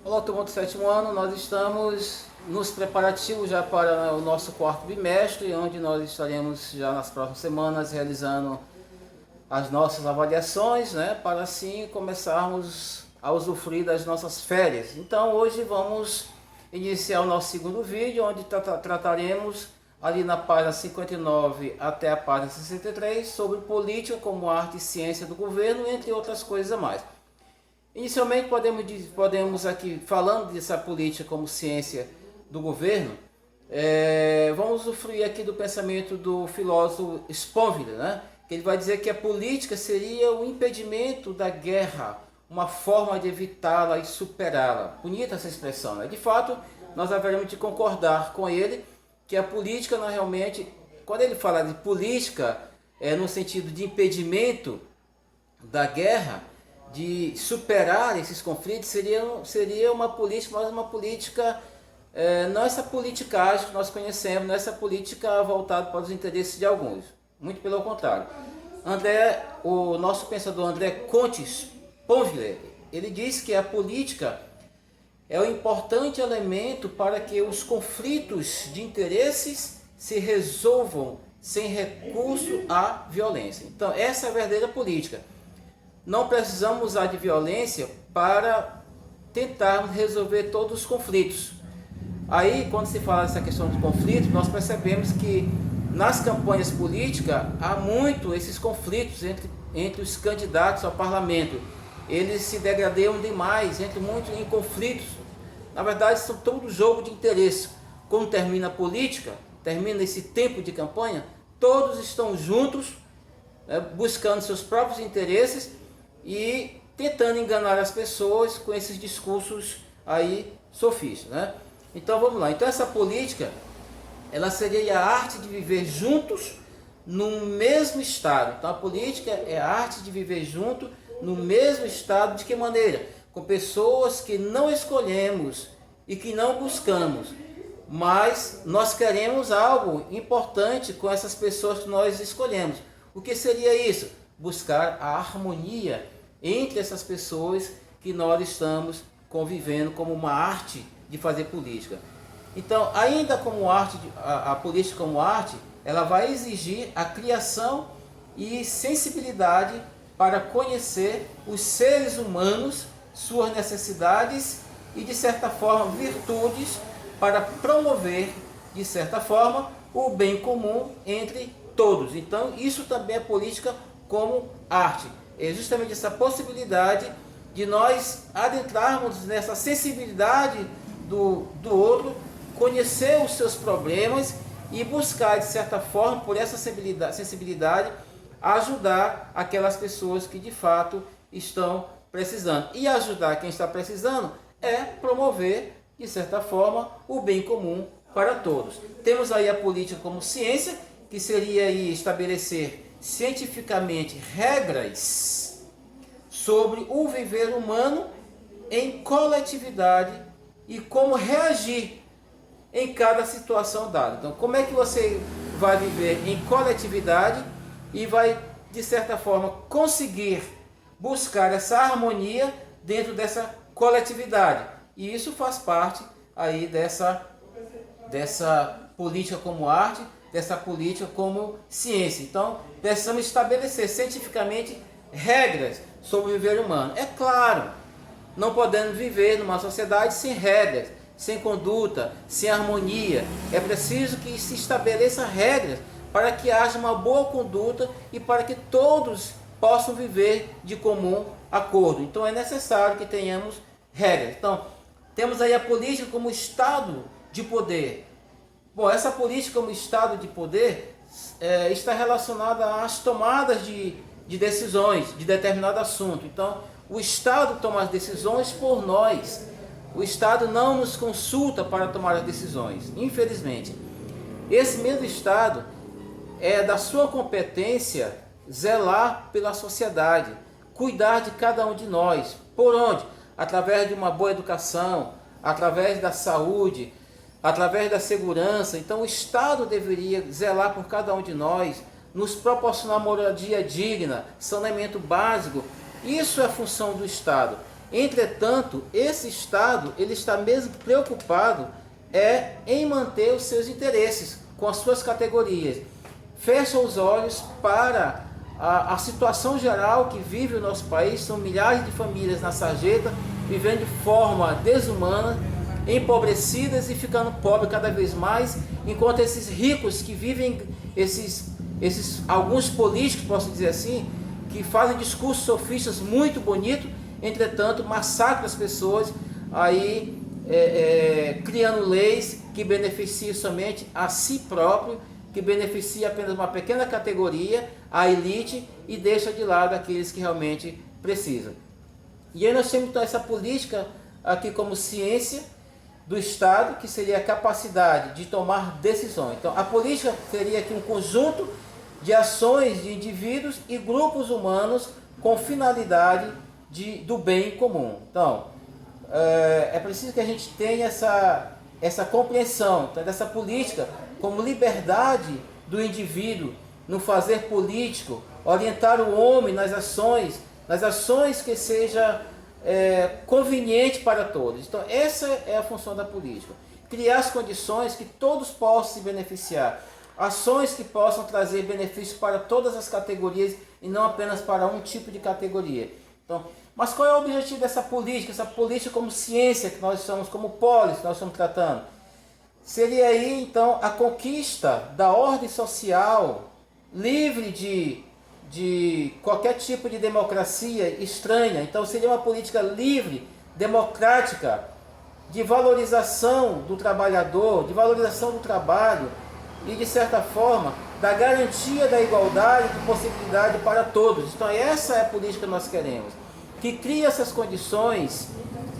Olá, turma do sétimo ano, nós estamos nos preparativos já para o nosso quarto bimestre, onde nós estaremos já nas próximas semanas realizando as nossas avaliações, né, para assim começarmos a usufruir das nossas férias. Então hoje vamos iniciar o nosso segundo vídeo, onde trataremos ali na página 59 até a página 63 sobre política como arte e ciência do governo, entre outras coisas a mais. Inicialmente podemos aqui, falando dessa política como ciência do governo, vamos usufruir aqui do pensamento do filósofo Sponville, né? Que ele vai dizer que a política seria o impedimento da guerra, uma forma de evitá-la e superá-la. Bonita essa expressão, né? De fato, nós haveremos de concordar com ele que a política não realmente, quando ele fala de política, no sentido de impedimento da guerra, de superar esses conflitos, seria uma política, mas uma política, não essa politicagem que nós conhecemos, não essa política voltada para os interesses de alguns. Muito pelo contrário. O nosso pensador André Comte Sponville, ele diz que a política é um importante elemento para que os conflitos de interesses se resolvam sem recurso à violência. Então, essa é a verdadeira política. Não precisamos usar de violência para tentarmos resolver todos os conflitos. Aí, quando se fala dessa questão de conflito, nós percebemos que nas campanhas políticas há muito esses conflitos entre os candidatos ao parlamento. Eles se degradam demais, entram muito em conflitos. Na verdade, são todo jogo de interesse. Quando termina a política, termina esse tempo de campanha, todos estão juntos, buscando seus próprios interesses e tentando enganar as pessoas com esses discursos aí sofistas, né? Então vamos lá. Então essa política, ela seria a arte de viver juntos no mesmo estado. Então a política é a arte de viver junto no mesmo estado. De que maneira? Com pessoas que não escolhemos e que não buscamos, mas nós queremos algo importante com essas pessoas que nós escolhemos. O que seria isso? Buscar a harmonia entre essas pessoas que nós estamos convivendo como uma arte de fazer política. Então, ainda como arte, a política como arte, ela vai exigir a criação e sensibilidade para conhecer os seres humanos, suas necessidades e, de certa forma, virtudes para promover, de certa forma, o bem comum entre todos. Então, isso também é política como arte. É justamente essa possibilidade de nós adentrarmos nessa sensibilidade do outro, conhecer os seus problemas e buscar, de certa forma, por essa sensibilidade, ajudar aquelas pessoas que de fato estão precisando. E ajudar quem está precisando é promover, de certa forma, o bem comum para todos. Temos aí a política como ciência, que seria aí estabelecer cientificamente regras sobre o viver humano em coletividade e como reagir em cada situação dada. Então, como é que você vai viver em coletividade e vai, de certa forma, conseguir buscar essa harmonia dentro dessa coletividade? E isso faz parte aí dessa política como arte, dessa política como ciência. Então, precisamos estabelecer cientificamente regras sobre o viver humano. É claro, não podemos viver numa sociedade sem regras, sem conduta, sem harmonia. É preciso que se estabeleça regras para que haja uma boa conduta e para que todos possam viver de comum acordo. Então é necessário que tenhamos regras. Então, temos aí a política como estado de poder. Bom, essa política como estado de poder está relacionada às tomadas de decisões de determinado assunto. Então, o Estado toma as decisões por nós. O Estado não nos consulta para tomar as decisões, infelizmente. Esse mesmo Estado é da sua competência zelar pela sociedade, cuidar de cada um de nós. Por onde? Através de uma boa educação, através da saúde, através da segurança. Então o Estado deveria zelar por cada um de nós, nos proporcionar moradia digna, saneamento básico. Isso é a função do Estado. Entretanto, esse Estado ele está mesmo preocupado em manter os seus interesses com as suas categorias. Fecha os olhos para a situação geral que vive o nosso país. São milhares de famílias na sarjeta, vivendo de forma desumana, empobrecidas e ficando pobres cada vez mais, enquanto esses ricos que vivem, alguns políticos, posso dizer assim, que fazem discursos sofistas muito bonitos, entretanto massacram as pessoas, aí criando leis que beneficiam somente a si próprio, que beneficia apenas uma pequena categoria, a elite, e deixa de lado aqueles que realmente precisam. E aí nós temos então essa política aqui como ciência do Estado, que seria a capacidade de tomar decisões. Então a política seria aqui um conjunto de ações de indivíduos e grupos humanos com finalidade do bem comum. Então é preciso que a gente tenha essa compreensão, então, dessa política como liberdade do indivíduo no fazer político, orientar o homem nas ações que seja conveniente para todos. Então essa é a função da política, criar as condições que todos possam se beneficiar, ações que possam trazer benefícios para todas as categorias e não apenas para um tipo de categoria. Então, mas qual é o objetivo dessa política? Essa política como ciência, que nós estamos como polis, que nós estamos tratando, seria aí então a conquista da ordem social livre de qualquer tipo de democracia estranha. Então seria uma política livre, democrática, de valorização do trabalhador, de valorização do trabalho e, de certa forma, da garantia da igualdade e de possibilidade para todos. Então essa é a política que nós queremos, que cria essas condições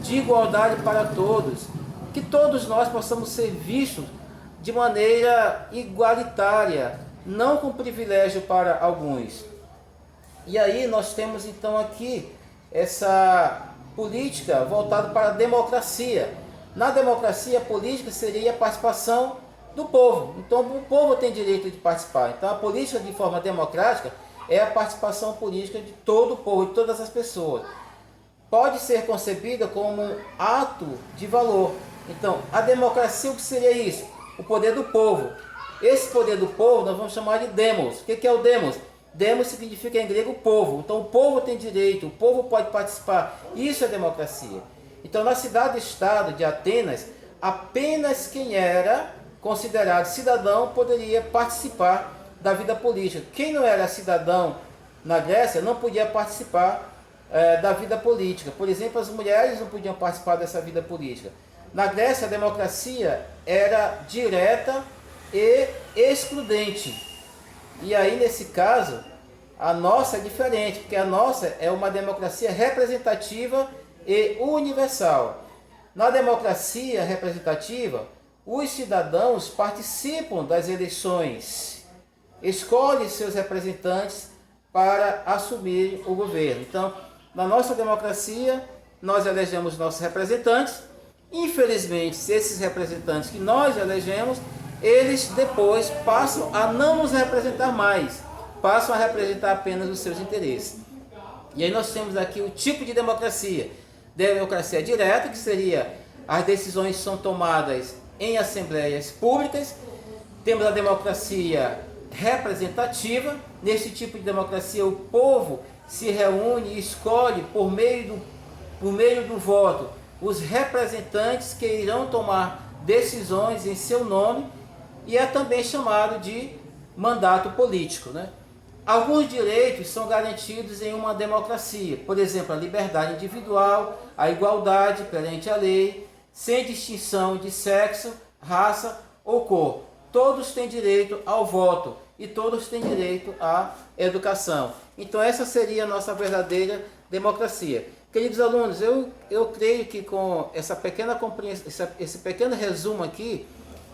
de igualdade para todos, que todos nós possamos ser vistos de maneira igualitária, não com privilégio para alguns. E aí nós temos então aqui essa política voltada para a democracia. Na democracia, a política seria a participação do povo. Então o povo tem direito de participar. Então a política de forma democrática é a participação política de todo o povo, de todas as pessoas. Pode ser concebida como um ato de valor. Então a democracia, o que seria isso? O poder do povo. Esse poder do povo nós vamos chamar de demos. O que é o demos? Demos significa em grego povo. Então o povo tem direito, o povo pode participar. Isso é democracia. Então na cidade-estado de Atenas, apenas quem era considerado cidadão poderia participar da vida política. Quem não era cidadão na Grécia não podia participar da vida política. Por exemplo, as mulheres não podiam participar dessa vida política. Na Grécia a democracia era direta e excludente. E aí, nesse caso, a nossa é diferente, porque a nossa é uma democracia representativa e universal. Na democracia representativa, os cidadãos participam das eleições, escolhem seus representantes para assumir o governo. Então, na nossa democracia, nós elegemos nossos representantes. Infelizmente, esses representantes que nós elegemos, eles depois passam a não nos representar mais, passam a representar apenas os seus interesses. E aí nós temos aqui o tipo de democracia. Democracia direta, que seria as decisões são tomadas em assembleias públicas. Temos a democracia representativa. Nesse tipo de democracia o povo se reúne e escolhe por meio do voto os representantes que irão tomar decisões em seu nome, e é também chamado de mandato político, né? Alguns direitos são garantidos em uma democracia, por exemplo, a liberdade individual, a igualdade perante a lei, sem distinção de sexo, raça ou cor. Todos têm direito ao voto e todos têm direito à educação. Então essa seria a nossa verdadeira democracia. Queridos alunos, eu creio que com essa pequena compreensão, esse pequeno resumo aqui,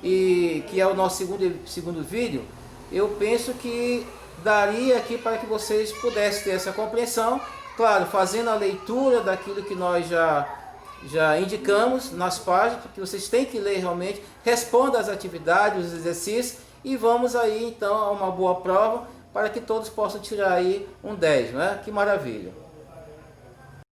e que é o nosso segundo vídeo, eu penso que daria aqui para que vocês pudessem ter essa compreensão, claro, fazendo a leitura daquilo que nós já indicamos nas páginas, porque vocês têm que ler realmente, responda às atividades, os exercícios, e vamos aí então a uma boa prova, para que todos possam tirar aí um 10, não é? Que maravilha!